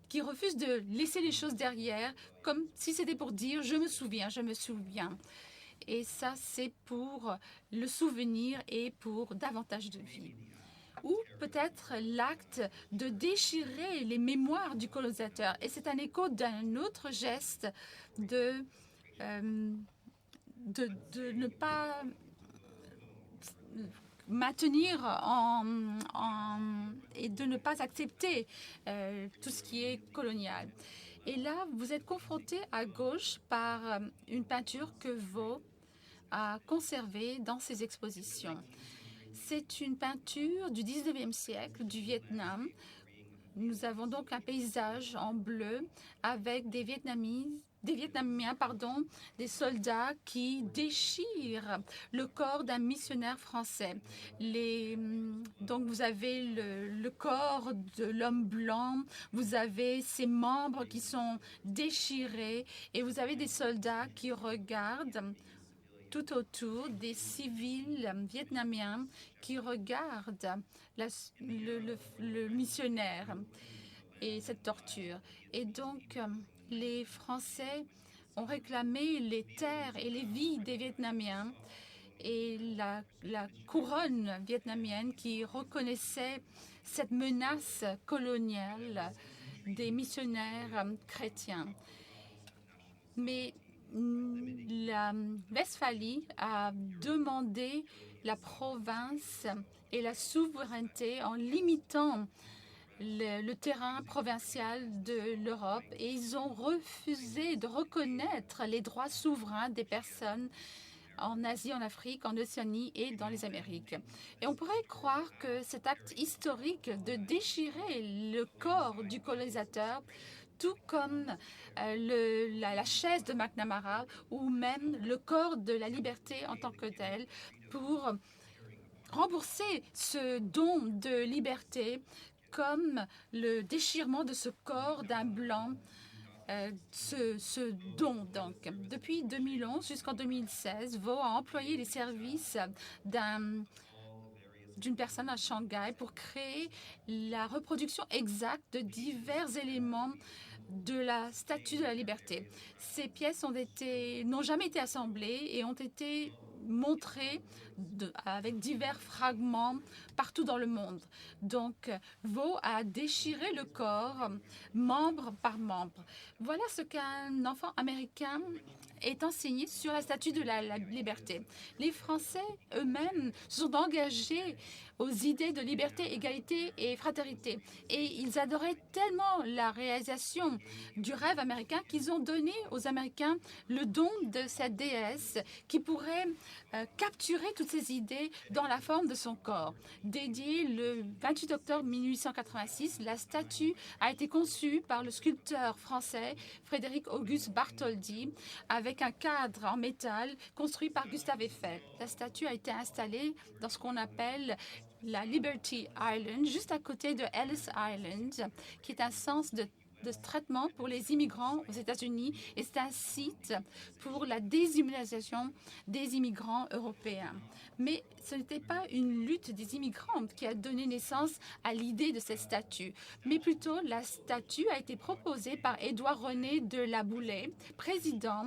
qui refuse de laisser les choses derrière, comme si c'était pour dire « je me souviens, je me souviens ». Et ça, c'est pour le souvenir et pour davantage de vie. Ou peut-être l'acte de déchirer les mémoires du colonisateur. Et c'est un écho d'un autre geste de ne pas maintenir et de ne pas accepter tout ce qui est colonial. Et là, vous êtes confronté à gauche par une peinture que Vaux a conservée dans ses expositions. C'est une peinture du 19e siècle du Vietnam Nous avons donc un paysage en bleu avec des Vietnamiens, des soldats qui déchirent le corps d'un missionnaire français. Donc vous avez le corps de l'homme blanc, vous avez ses membres qui sont déchirés et vous avez des soldats qui regardent tout autour, des civils vietnamiens qui regardent le missionnaire et cette torture. Et donc, les Français ont réclamé les terres et les vies des Vietnamiens et la couronne vietnamienne qui reconnaissait cette menace coloniale des missionnaires chrétiens. Mais la Westphalie a demandé la province et la souveraineté en limitant le terrain provincial de l'Europe et ils ont refusé de reconnaître les droits souverains des personnes en Asie, en Afrique, en Océanie et dans les Amériques. Et on pourrait croire que cet acte historique de déchirer le corps du colonisateur, tout comme la chaise de McNamara ou même le corps de la liberté en tant que tel, pour rembourser ce don de liberté comme le déchirement de ce corps d'un blanc, ce don. Donc, depuis 2011 jusqu'en 2016, Vo a employé les services d'une personne à Shanghai pour créer la reproduction exacte de divers éléments de la Statue de la Liberté. Ces pièces n'ont jamais été assemblées et ont été montrées avec divers fragments partout dans le monde. Donc, Vo a déchiré le corps, membre par membre. Voilà ce qu'un enfant américain est enseigné sur la Statue de la Liberté. Les Français eux-mêmes se sont engagés aux idées de liberté, égalité et fraternité. Et ils adoraient tellement la réalisation du rêve américain qu'ils ont donné aux Américains le don de cette déesse qui pourrait capturer toutes ces idées dans la forme de son corps. Dédiée le 28 octobre 1886, la statue a été conçue par le sculpteur français Frédéric Auguste Bartholdi avec un cadre en métal construit par Gustave Eiffel. La statue a été installée dans ce qu'on appelle la Liberty Island, juste à côté de Ellis Island, qui est un centre de traitement pour les immigrants aux États-Unis et c'est un site pour la déshumanisation des immigrants européens. Mais ce n'était pas une lutte des immigrants qui a donné naissance à l'idée de cette statue, mais plutôt la statue a été proposée par Édouard-René de La Boulaye, président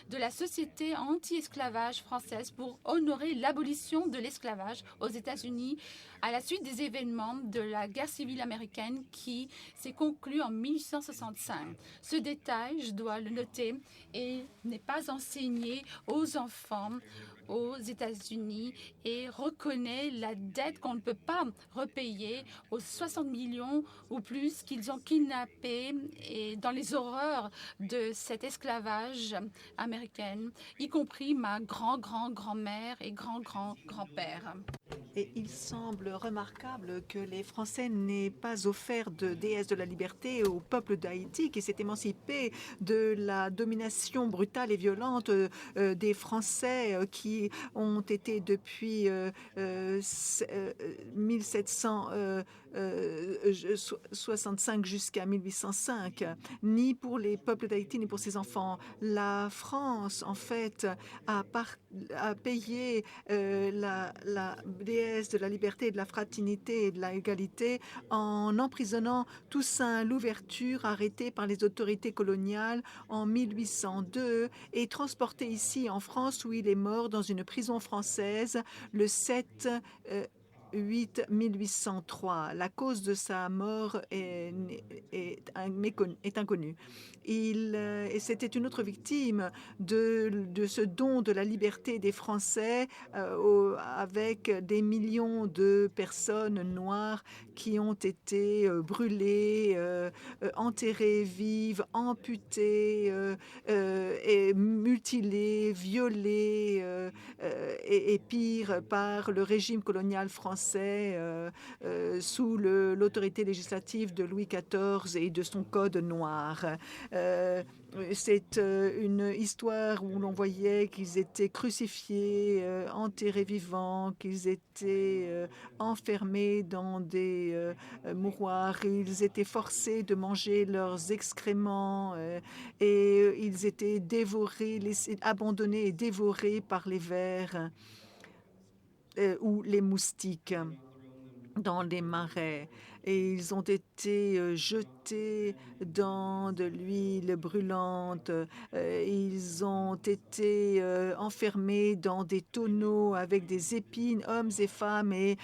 de la Société anti-esclavage française pour honorer l'abolition de l'esclavage aux États-Unis à la suite des événements de la guerre civile américaine qui s'est conclue en 1865. Ce détail, je dois le noter, n'est pas enseigné aux enfants aux États-Unis et reconnaît la dette qu'on ne peut pas repayer aux 60 millions ou plus qu'ils ont kidnappés et dans les horreurs de cet esclavage américain, y compris ma grand-grand-grand-mère et grand-grand-grand-père.
Et il semble remarquable que les Français n'aient pas offert de déesse de la liberté au peuple d'Haïti qui s'est émancipé de la domination brutale et violente des Français qui ont été depuis 1765 jusqu'à 1805, ni pour les peuples d'Haïti ni pour ses enfants. La France, en fait, a payé la déesse de la liberté et de la fraternité et de l'égalité en emprisonnant Toussaint Louverture, arrêté par les autorités coloniales en 1802 et transporté ici en France où il est mort dans une prison française le 1803. La cause de sa mort est inconnue. C'était une autre victime de ce don de la liberté des Français avec des millions de personnes noires qui ont été brûlées, enterrées vives, amputées, et mutilées, violées et pire par le régime colonial français français sous l'autorité législative de Louis XIV et de son code noir. C'est une histoire où l'on voyait qu'ils étaient crucifiés, enterrés vivants, qu'ils étaient enfermés dans des mouroirs. Ils étaient forcés de manger leurs excréments et ils étaient dévorés, abandonnés et dévorés par les vers ou les moustiques dans les marais. Et ils ont été jetés dans de l'huile brûlante. Ils ont été enfermés dans des tonneaux avec des épines, hommes et femmes, et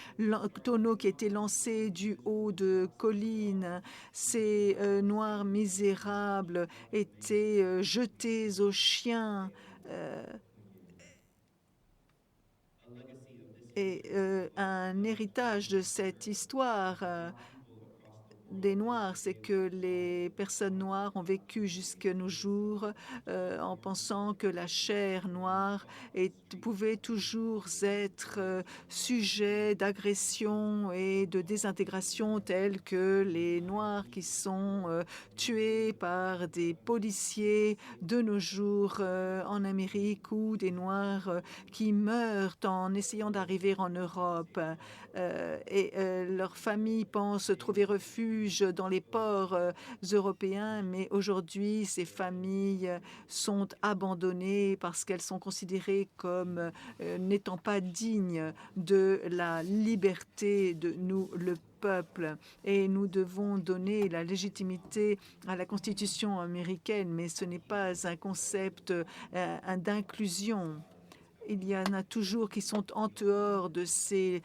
tonneaux qui étaient lancés du haut de collines. Ces noirs misérables étaient jetés aux chiens. Et un héritage de cette histoire des Noirs, c'est que les personnes noires ont vécu jusqu'à nos jours en pensant que la chair noire pouvait toujours être sujet d'agression et de désintégration, tels que les Noirs qui sont tués par des policiers de nos jours en Amérique, ou des Noirs qui meurent en essayant d'arriver en Europe. Et leurs familles pensent trouver refuge dans les ports européens, mais aujourd'hui, ces familles sont abandonnées parce qu'elles sont considérées comme n'étant pas dignes de la liberté de nous, le peuple. Et nous devons donner la légitimité à la Constitution américaine, mais ce n'est pas un concept d'inclusion. Il y en a toujours qui sont en dehors de ces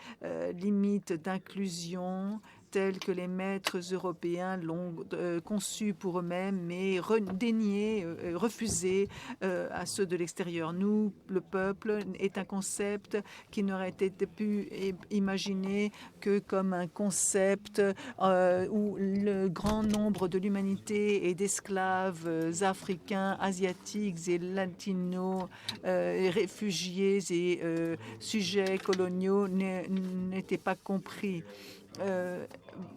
limites d'inclusion, tels que les maîtres européens l'ont conçu pour eux-mêmes, mais dénié, refusé à ceux de l'extérieur. Nous, le peuple, est un concept qui n'aurait été pu imaginer que comme un concept où le grand nombre de l'humanité et d'esclaves africains, asiatiques et latinos, réfugiés et sujets coloniaux n'étaient pas compris.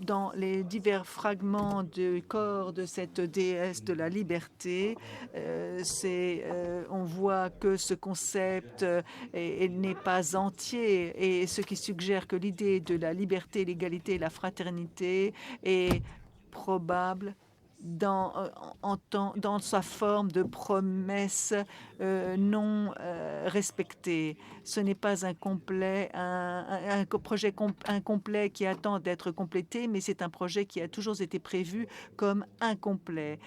Dans les divers fragments du corps de cette déesse de la liberté, on voit que ce concept n'est pas entier, et ce qui suggère que l'idée de la liberté, l'égalité et la fraternité est probable dans sa forme de promesse non respectée. Ce n'est pas un projet incomplet qui attend d'être complété, mais c'est un projet qui a toujours été prévu comme incomplet.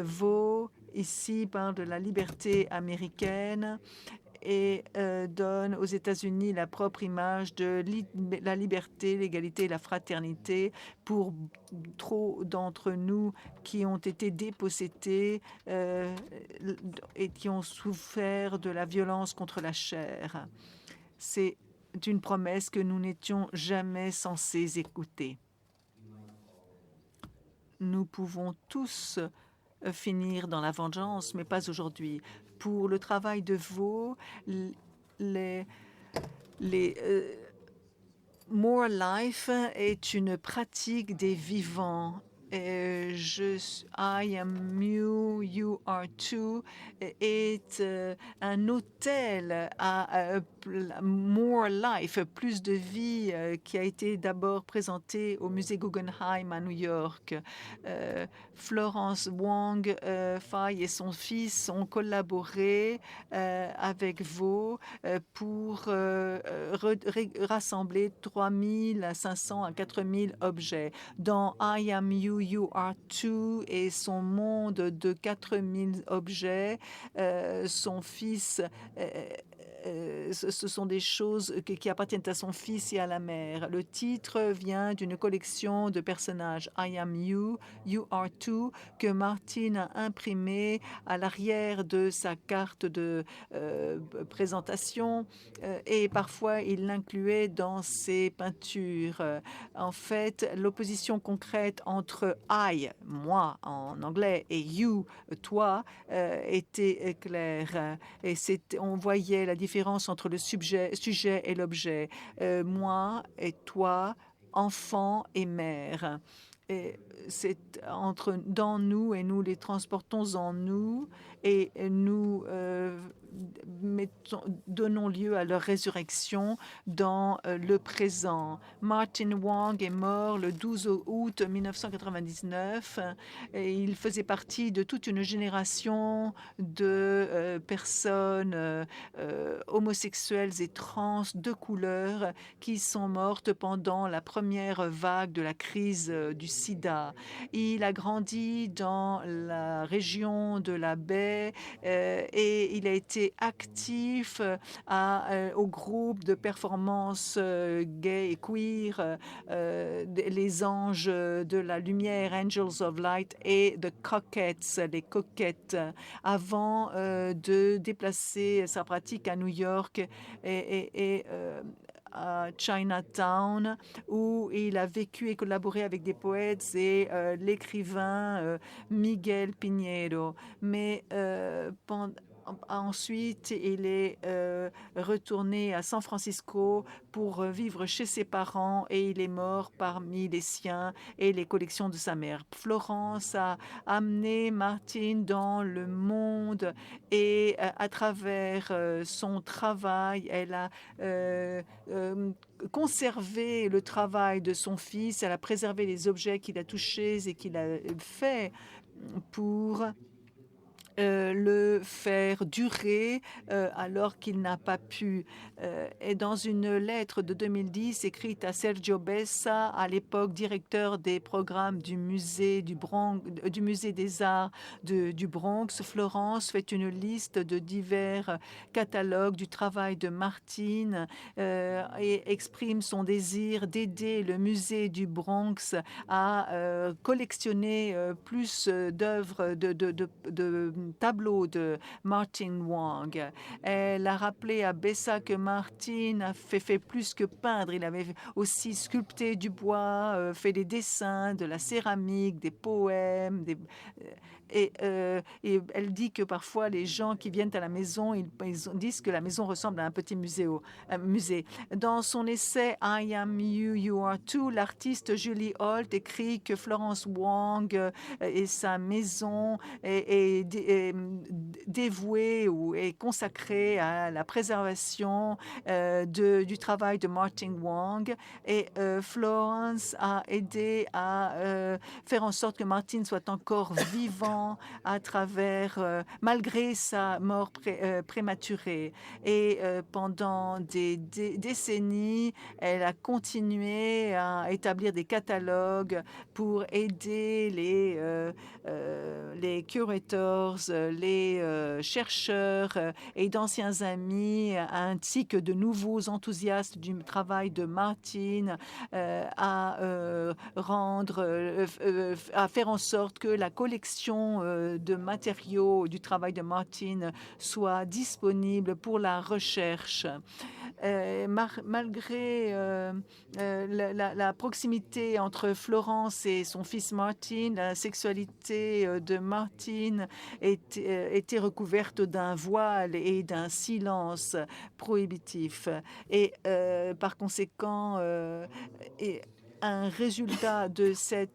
Vaux, ici, parle de la liberté américaine et donne aux États-Unis la propre image de la liberté, l'égalité et la fraternité pour trop d'entre nous qui ont été dépossédés et qui ont souffert de la violence contre la chair. C'est une promesse que nous n'étions jamais censés écouter. Nous pouvons tous finir dans la vengeance, mais pas aujourd'hui. Pour le travail de Vaux, More Life est une pratique des vivants. I am you, you are too est un hôtel à More Life, plus de vie, qui a été d'abord présenté au musée Guggenheim à New York. Florence Wong Fai et son fils ont collaboré avec Vaux pour rassembler 3500 à 4000 objets. Dans I am you, you are too et son monde de 4000 objets, son fils, ce sont des choses qui appartiennent à son fils et à la mère. Le titre vient d'une collection de personnages I am you, you are too, que Martin a imprimé à l'arrière de sa carte de présentation et parfois il l'incluait dans ses peintures. En fait, l'opposition concrète entre I, moi en anglais, et you, toi, était claire. Et on voyait la différence différence entre le sujet et l'objet. Moi et toi, enfant et mère. Et c'est dans nous et nous les transportons en nous et nous donnons lieu à leur résurrection dans le présent. Martin Wong est mort le 12 août 1999 et il faisait partie de toute une génération de personnes homosexuelles et trans de couleur qui sont mortes pendant la première vague de la crise du sida. Il a grandi dans la région de la baie et il a été actif au groupe de performance gay et queer, les anges de la lumière, Angels of Light, et The Coquettes, les coquettes, avant de déplacer sa pratique à New York et à Chinatown, où il a vécu et collaboré avec des poètes et l'écrivain Miguel Piñero. Mais ensuite, il est retourné à San Francisco pour vivre chez ses parents et il est mort parmi les siens et les collections de sa mère. Florence a amené Martin dans le monde et à travers son travail, elle a conservé le travail de son fils, elle a préservé les objets qu'il a touchés et qu'il a fait pour le faire durer alors qu'il n'a pas pu. Et dans une lettre de 2010 écrite à Sergio Bessa, à l'époque directeur des programmes du musée du musée des arts du Bronx, Florence fait une liste de divers catalogues du travail de Martin et exprime son désir d'aider le musée du Bronx à collectionner plus d'œuvres de tableau de Martin Wong. Elle a rappelé à Bessa que Martin a fait plus que peindre. Il avait aussi sculpté du bois, fait des dessins, de la céramique, des poèmes, et elle dit que parfois les gens qui viennent à la maison, ils disent que la maison ressemble à un petit musée. Dans son essai I Am You, You Are Too, l'artiste Julie Holt écrit que Florence Wong et sa maison est dévouée ou est consacrée à la préservation du travail de Martin Wong. Et Florence a aidé à faire en sorte que Martin soit encore vivant à travers, malgré sa mort prématurée. Et pendant des décennies, elle a continué à établir des catalogues pour aider les curators, les chercheurs et d'anciens amis, ainsi que de nouveaux enthousiastes du travail de Martin, à faire en sorte que la collection de matériaux du travail de Martin soit disponible pour la recherche. Malgré la proximité entre Florence et son fils Martin, la sexualité de Martin était recouverte d'un voile et d'un silence prohibitif. Et par conséquent, un résultat de ce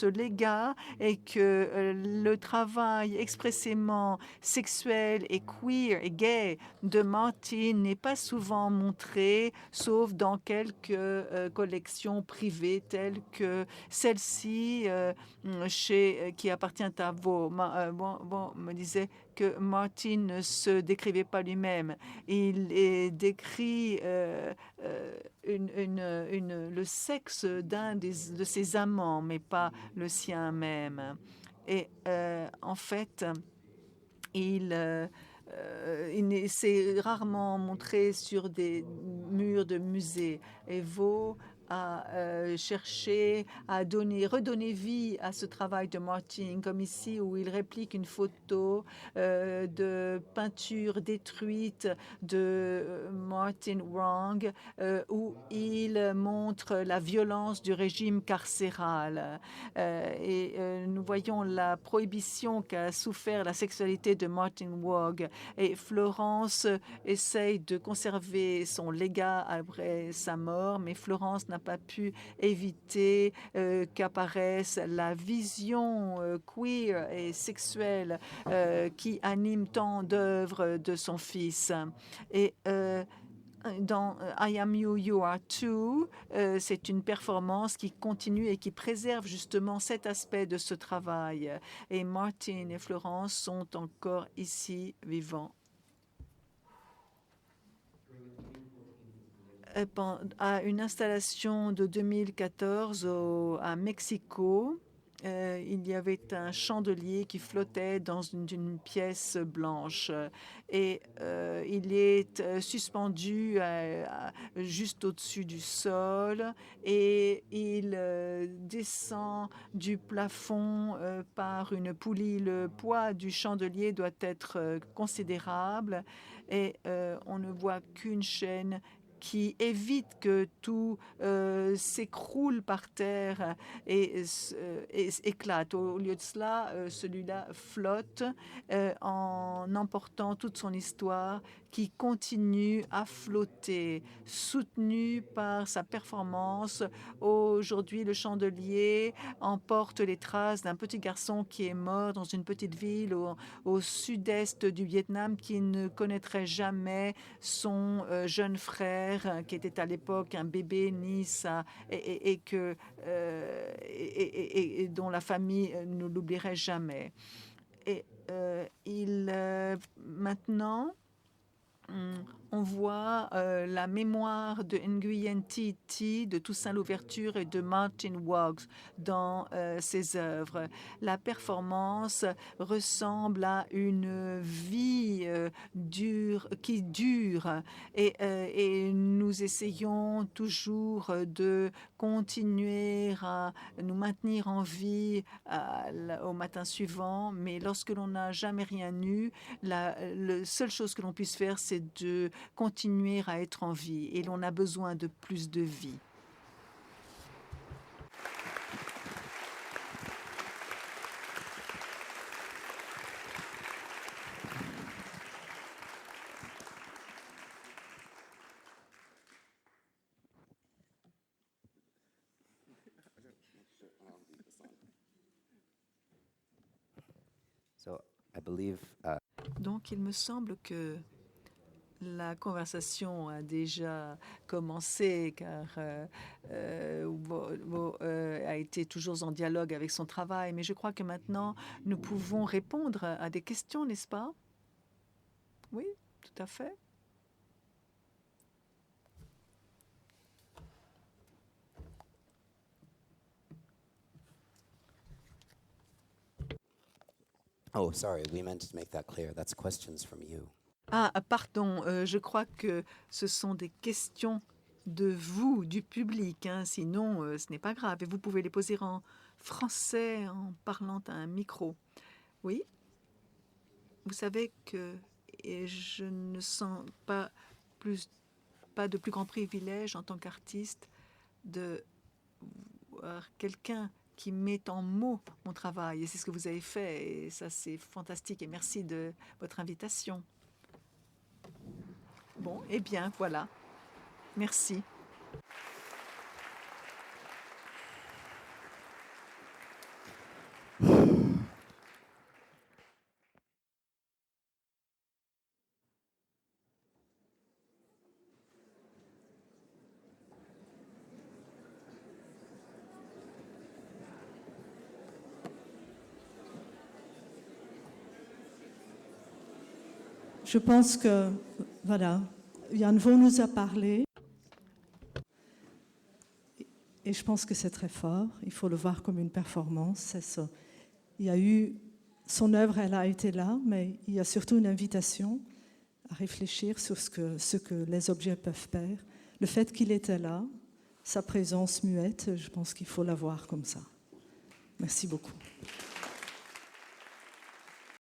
légat est que le travail expressément sexuel et queer et gay de Martin n'est pas souvent montré, sauf dans quelques collections privées telles que celle-ci qui appartient à Vaux. Me disait que Martin ne se décrivait pas lui-même. Il décrit le sexe d'un de ses amants, mais pas le sien même. Et en fait, il s'est rarement montré sur des murs de musées. Et Vaux a cherché à redonner vie à ce travail de Martin, comme ici où il réplique une photo de peinture détruite de Martin Wrong, où il montre la violence du régime carcéral. Nous voyons la prohibition qu'a souffert la sexualité de Martin Wrong. Et Florence essaye de conserver son légat après sa mort, mais Florence n'a pas pu éviter qu'apparaisse la vision queer et sexuelle qui anime tant d'œuvres de son fils. Et dans I Am You, You Are Too, c'est une performance qui continue et qui préserve justement cet aspect de ce travail. Et Martin et Florence sont encore ici vivants. À une installation de 2014 à Mexico, il y avait un chandelier qui flottait dans une pièce blanche et il est suspendu juste au-dessus du sol et il descend du plafond par une poulie. Le poids du chandelier doit être considérable et on ne voit qu'une chaîne qui évite que tout s'écroule par terre et éclate. Au lieu de cela, celui-là flotte en emportant toute son histoire qui continue à flotter, soutenu par sa performance. Aujourd'hui, le chandelier emporte les traces d'un petit garçon qui est mort dans une petite ville au sud-est du Vietnam, qui ne connaîtrait jamais son jeune frère, qui était à l'époque un bébé, et dont la famille ne l'oublierait jamais. Et maintenant, on voit la mémoire de Nguyen Thi Thi, de Toussaint Louverture et de Martin Woggs dans ses œuvres. La performance ressemble à une vie qui dure et nous essayons toujours de continuer à nous maintenir en vie au matin suivant, mais lorsque l'on n'a jamais rien eu, la seule chose que l'on puisse faire, c'est de continuer à être en vie et l'on a besoin de plus de vie. Donc, il me semble que la conversation a déjà commencé car Vo a été toujours en dialogue avec son travail, mais je crois que maintenant nous pouvons répondre à des questions, n'est-ce pas? Oui, tout à fait.
Oh, sorry, we meant to make that clear. That's questions from you.
Ah, pardon, je crois que ce sont des questions de vous, du public, hein, sinon ce n'est pas grave. Et vous pouvez les poser en français en parlant à un micro. Oui? Vous savez que je ne sens pas de plus grand privilège en tant qu'artiste de voir quelqu'un qui met en mots mon travail. Et c'est ce que vous avez fait. Et ça, c'est fantastique. Et merci de votre invitation. Bon, eh bien, voilà. Merci.
Je pense que, voilà, Jan Vo nous a parlé. Et je pense que c'est très fort. Il faut le voir comme une performance. C'est ça. Il y a eu, son œuvre, elle a été là, mais il y a surtout une invitation à réfléchir sur ce que les objets peuvent faire. Le fait qu'il était là, sa présence muette, je pense qu'il faut la voir comme ça. Merci beaucoup.